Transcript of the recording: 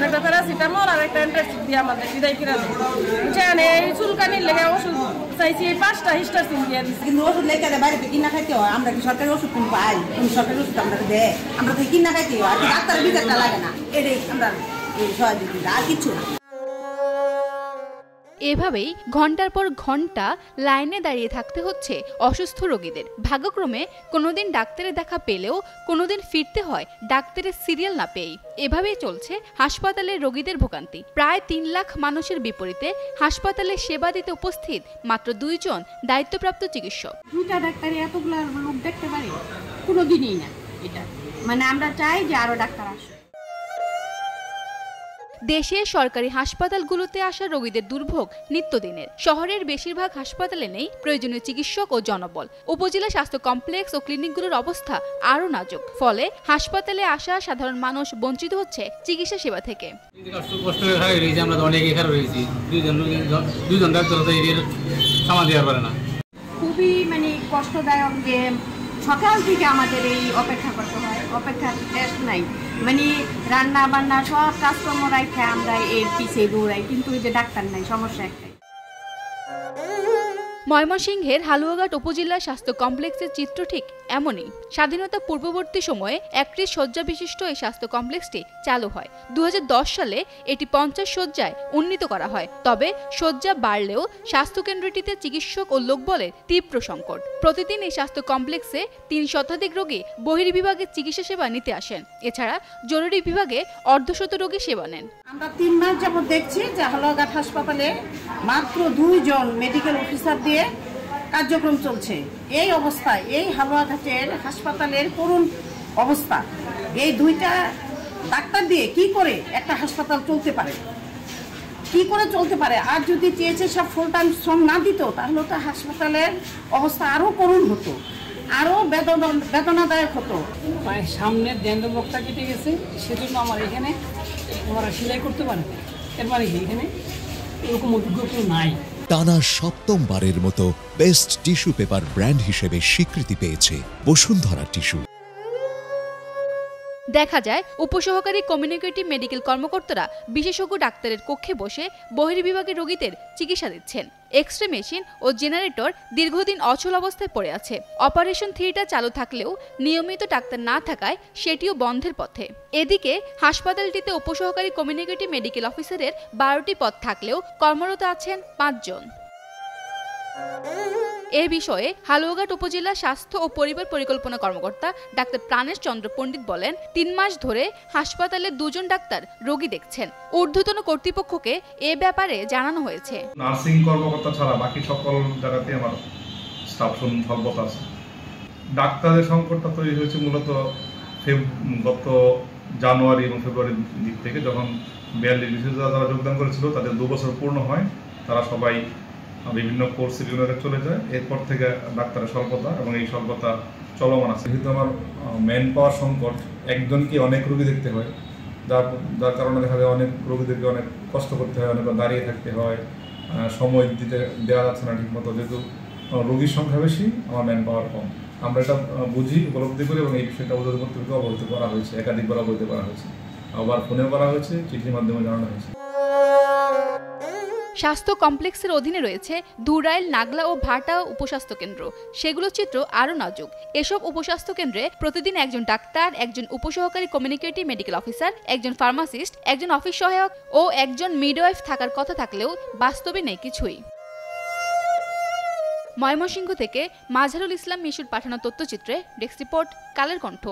একটা প্যারাসিটামল আর একটা অ্যান্টাসিড দিয়ে আমাদের বিদায় কিনা দেয়। বুঝছেন, এই চুলকানির লেগে ওষুধ চাইছি, এই 5টা হিস্টাসিন দিয়ে দিচ্ছি। কিন্তু ওষুধ লেগে বাড়িতে কিনা খাইতে হয়, আমরা কি সরকারি ওষুধ কিনে পাই? সরকারি ওষুধ আমরা দেয়, আমরা তো কিনা খাইতে হয়, ডাক্তারের বিচারটা লাগে না, এটাই আমরা সহযোগিতা, আর কিছু না। এভাবেই ঘন্টার পর ঘন্টা লাইনে দাঁড়িয়ে থাকতে হচ্ছে অসুস্থ রোগীদের। ভাগ্যক্রমে কোনোদিন ডাক্তারের দেখা পেলেও কোনোদিন ফিরতে হয় ডাক্তারের সিরিয়াল না পেয়েই। এভাবেই চলছে হাসপাতালের রোগীদের ভোগান্তি। প্রায় 3 লাখ মানুষের বিপরীতে হাসপাতালে সেবা দিতে উপস্থিত মাত্র 2 জন দায়িত্বপ্রাপ্ত চিকিৎসক। 2টা ডাক্তারই এতগুলো লোক দেখতে পারে কোনোদিনই না। এটা মানে আমরা চাই যে আরো ডাক্তার আসে। দেশে সরকারি হাসপাতালগুলোতে আসা রোগীদের দুর্ভোগ নিত্যদিনের। শহরের বেশিরভাগ হাসপাতালে নেই প্রয়োজনীয় চিকিৎসক ও জনবল। উপজেলা স্বাস্থ্য কমপ্লেক্স ও ক্লিনিকগুলোর অবস্থা আরও নাজুক। ফলে হাসপাতালে আসা সাধারণ মানুষ বঞ্চিত হচ্ছে চিকিৎসা সেবা থেকে। খুবই মানে কষ্টদায়ক যে সকাল থেকে আমাদের এই অপেক্ষা করতে হয়, অপেক্ষার শেষ নাই। মানে রান্না বান্না সব কাজকর্ম রাখে আমরা এর পিছিয়ে দৌড়াই, কিন্তু ওই যে ডাক্তার নাই, সমস্যা একটাই। ময়মনসিংহের হালুয়াঘাট উপজেলা স্বাস্থ্য কমপ্লেক্সের চিত্র ঠিক এমনই। স্বাধীনতা পূর্ববর্তী সময়ে 31 শয্যা বিশিষ্ট এই স্বাস্থ্য কমপ্লেক্সটি চালু হয়। 2010 সালে এটি 50 শয্যায় উন্নীত করা হয়। তবে শয্যা বাড়লেও স্বাস্থ্যকেন্দ্রটিতে চিকিৎসক ও লোকবলের তীব্র সংকট। প্রতিদিন এই স্বাস্থ্য কমপ্লেক্সে 3 শতাধিক রোগী বহির্বিভাগে চিকিৎসা সেবা নিতে আসেন। এছাড়া জরুরি বিভাগে অর্ধশত রোগী সেবা নেন। আমরা 3 মাস যাবত দেখছি যে হালুয়াঘাট হাসপাতালে মাত্র 2 জন মেডিকেল অফিসার দিয়ে কার্যক্রম চলছে। এই অবস্থায় এই হালুয়াঘাটের হাসপাতালের করুণ অবস্থা, এই 2টা ডাক্তার দিয়ে কি করে একটা হাসপাতাল চলতে পারে, কি করে চলতে পারে? আর যদি চেয়েছে সব ফুল টাইম শ্রম না দিত তাহলে তো হাসপাতালের অবস্থা আরও করুণ হতো, আরও বেদনাদায়ক হতো। সামনে দেন্দ্রবক্তা কেটে গেছে, সেজন্য আমার এখানে ওরা সেলাই করতে পারে। এর মানে কি এখানে এরকম অভিজ্ঞ কেউ নাই। টানা 7মবারের মতো বেস্ট টিস্যু পেপার ব্র্যান্ড হিসেবে স্বীকৃতি পেয়েছে বসুন্ধরা টিস্যু। দেখা যায় উপসহকারী কমিউনিকেটিভ মেডিকেল কর্মকর্তারা বিশেষজ্ঞ ডাক্তারের কক্ষে বসে বহির্বিভাগের রোগীদের চিকিৎসা দিচ্ছেন। এক্স-রে মেশিন ও জেনারেটর দীর্ঘদিন অচল অবস্থায় পড়ে আছে। অপারেশন থিয়েটার চালু থাকলেও নিয়মিত ডাক্তার না থাকায় সেটিও বন্ধের পথে। এদিকে হাসপাতালটিতে উপসহকারী কমিউনিকেটিভ মেডিকেল অফিসারের 12টি পদ থাকলেও কর্মরত আছেন 5 জন। এ বিষয়ে হালুয়াঘাট উপজেলা স্বাস্থ্য ও পরিবার পরিকল্পনা কর্মকর্তা ডাক্তার প্রাণেশ চন্দ্র পণ্ডিত বলেন, 3 মাস ধরে হাসপাতালে 2 জন ডাক্তার রোগী দেখছেন। ঊর্ধ্বতন কর্তৃপক্ষকে এ ব্যাপারে জানানো হয়েছে। নার্সিং কর্মকর্তা ছাড়া বাকি সকল জায়গাতে আমার স্টাফ স্বল্পতা আছে। ডাক্তারের সংকটটা তৈরি হয়েছে মূলত গত জানুয়ারি এবং ফেব্রুয়ারির দিক থেকে, যখন 42 বিশেষজ্ঞরা যারা যোগদান করেছিল তাদের 2 বছর পূর্ণ হয়। তারা সবাই বিভিন্ন কোর্সে বিভিন্ন চলে যায়। এরপর থেকে ডাক্তারের স্বল্পতা এবং এই স্বল্পতা চলমান আছে। যেহেতু আমার ম্যান পাওয়ার সংকট, একজনকে অনেক রোগী দেখতে হয়, যার কারণে দেখা যায় অনেক রোগীদেরকে অনেক কষ্ট করতে হয়, অনেক দাঁড়িয়ে থাকতে হয়, সময় দেওয়া যাচ্ছে না ঠিকমতো। যেহেতু রোগীর সংখ্যা বেশি, আমার ম্যান পাওয়ার কম। আমরা এটা বুঝি, উপলব্ধি করি এবং এই বিষয়টা ঊর্ধ্বতন কর্তৃপক্ষকে অবহিত করা হয়েছে, একাধিকবার অবহিত করা হয়েছে, আবার ফোনেও করা হয়েছে, চিঠির মাধ্যমে জানানো হয়েছে। স্বাস্থ্য কমপ্লেক্সের অধীনে রয়েছে ধুরাইল, নাগলা ও ভাটা উপস্বাস্থ্য কেন্দ্র। সেগুলো চিত্র আরও নাজুক। এসব উপস্বাস্থ্য কেন্দ্রে প্রতিদিন একজন ডাক্তার, একজন উপসহকারী কমিউনিকেটিভ মেডিকেল অফিসার, একজন ফার্মাসিস্ট, একজন অফিস সহায়ক ও একজন মিডওয়াইফ থাকার কথা থাকলেও বাস্তবে নেই কিছুই। ময়মনসিংহ থেকে মাজহারুল ইসলাম মিশুর পাঠানো তথ্যচিত্রে ডেস্ক রিপোর্ট, কালের কণ্ঠ।